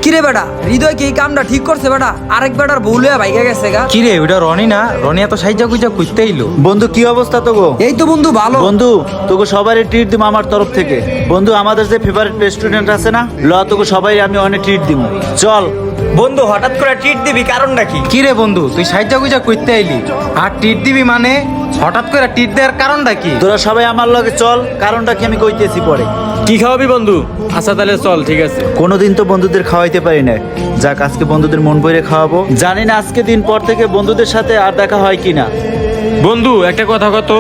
কিরে বেটা হৃদয় কি এই কামটা ঠিক করছে বেটা? আরেক বেটার ভুল হয়ে ভাইগা গেছে গা। কিরে ওটা রনি না? রনি এত সাইজা গুইজা কইতে আইলো। বন্ধু কি অবস্থা তোগো? এই তো বন্ধু ভালো। বন্ধু তোকে সবারই ট্রিট দিব আমার তরফ থেকে। বন্ধু আমাদের যে ফেভারিট রেস্টুরেন্ট আছে না, ল তোকে সবাই আমি অনেক ট্রিট দিব। চল। বন্ধু হঠাৎ করে ট্রিট দিবি কারণটা কি? কিরে বন্ধু তুই সাইজা গুইজা কইতে আইলি আর টিট দিবি মানে হঠাৎ করে টিট দেওয়ার কারণটা কি? তোরা সবাই আমার লগে চল, কারণটা কি আমি কইতেছি পরে। কি খাওয়াবি বন্ধু? আচ্ছা তাহলে চল, ঠিক আছে। কোনোদিন তো বন্ধুদের খাওয়াইতে পারি না, যাক আজকে বন্ধুদের মন ভরে খাওয়াবো। জানি না আজকে দিন পর থেকে বন্ধুদের সাথে আর দেখা হয় কিনা। বন্ধু একটা কথা কত,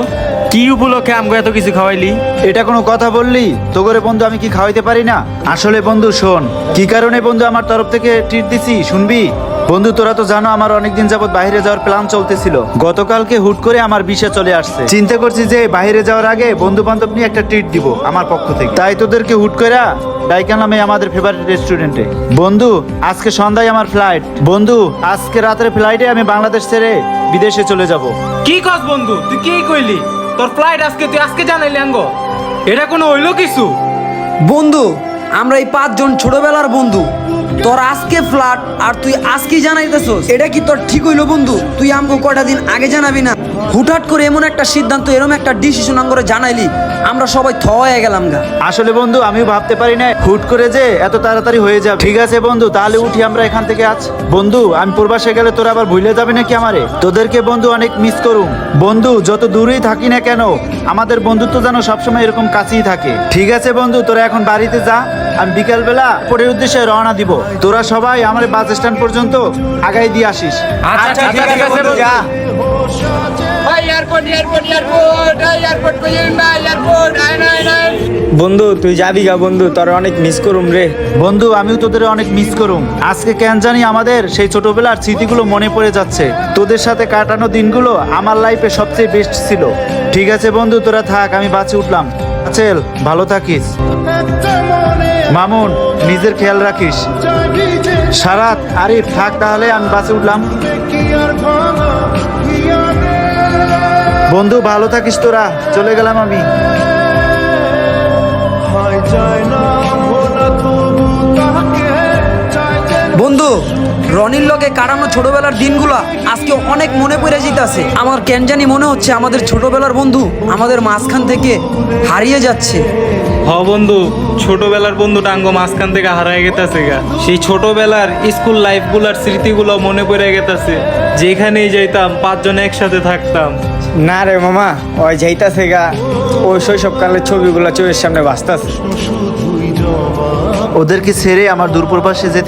কি উপলক্ষে আমগো এত কিছু খাওয়াইলি? এটা কোনো কথা বললি? তো করে বন্ধু আমি কি খাওয়াইতে পারি না? আসলে বন্ধু শোন, কি কারণে বন্ধু আমার তরফ থেকে ট্রিট দিছি শুনবি? বন্ধু তোরা তো জানো আমার অনেকদিন যাবত বাইরে যাওয়ার প্ল্যান চলতেছিল। গতকালকে হুট করে আমার ভিসা চলে আসছে। চিন্তা করছি যে বাইরে যাওয়ার আগে বন্ধু বান্ধব নিয়ে একটা ট্রিট দিব আমার পক্ষ থেকে। তাই তোদেরকে হুট করে ডাইকালাম এই আমাদের ফেভারিট রেস্টুরেন্টে। বন্ধু আজকে সন্ধ্যায় আমার ফ্লাইট। বন্ধু আজকে রাতের ফ্লাইটে আমি বাংলাদেশ ছেড়ে বিদেশে চলে যাব। কি কস বন্ধু, তুই কি কইলি? তোর ফ্লাইট আজকে, তুই আজকে জানাইলি আঙ্গো? এটা কোনো হইলো কিছু? বন্ধু আমরা এই 5 জন ছোটবেলার বন্ধু, তোর আজকে ফ্ল্যাট আর তুই আজকেই জানাইতেছস, এটা কি তোর ঠিক হইলো বন্ধু? তুই আমগো কয়টা দিন আগে জানাবি না? হুটহাট করে এমন একটা সিদ্ধান্ত, এরকম একটা ডিসিশন আমগরে জানাইলি, আমরা সবাই হয়ে গেলাম গা। আসলে বন্ধু আমিও ভাবতে পারি না হুট করে যে এত তাড়াতাড়ি হয়ে যাবে। ঠিক আছে বন্ধু তাহলে উঠি আমরা এখান থেকে আজ। বন্ধু আমি প্রবাসে গেলে তোরা আবার ভুলে যাবি নাকি আমারে? তোদেরকে বন্ধু অনেক মিস করুম। বন্ধু যত দূরেই থাকি না কেন আমাদের বন্ধুত্ব যেন সবসময় এরকম কাছেই থাকে। ঠিক আছে বন্ধু তোরা এখন বাড়িতে যা, আমি বিকালবেলা পরের উদ্দেশ্যে রওনা দিব। তোরা সবাই আমার বাস স্ট্যান্ড পর্যন্ত আগাই দিয়ে আসিস। আচ্ছা ঠিক আছে বন্ধু, যা। বন্ধু তুই যাবি গা বন্ধু, তোর অনেক মিস করুম রে। বন্ধু আমিও তোদের অনেক মিস করুম। আজকে কেন জানি আমাদের সেই ছোটবেলার স্মৃতিগুলো মনে পড়ে যাচ্ছে। তোদের সাথে কাটানো দিনগুলো আমার লাইফে সবচেয়ে বেস্ট ছিল। ঠিক আছে বন্ধু তোরা থাক, আমি বাসে উঠলাম। আচেল ভালো থাকিস। মামুন নিজের খেয়াল রাখিস। সারাত আরিফ থাক, তাহলে আমি বাসে উঠলাম। বন্ধু ভালো থাকিস তোরা, চলে গেলাম আমি। বন্ধু রনির লগে কাটানো ছোটবেলার দিনগুলা আজকে অনেক মনে পড়ে যেতেছে। আমার কেন জানি মনে হচ্ছে আমাদের ছোটবেলার বন্ধু আমাদের মাঝখান থেকে হারিয়ে যাচ্ছে। হ বন্ধু, ছোটবেলার বন্ধু টাঙ্গো মাঝখান থেকে হারায় গেতেছে গা। সেই ছোটবেলার স্কুল লাইফগুলার স্মৃতিগুলো মনে পড়ে গেতেছে। যেখানেই যাইতাম 5 জন একসাথে থাকতাম। না রে মামা, ওই যাইতাছে গা, ওই শৈশবকালের ছবিগুলো চোখের সামনে ভাসতাছে। ওদেরকে ছেড়ে আমার দূর প্রবাসে যেতে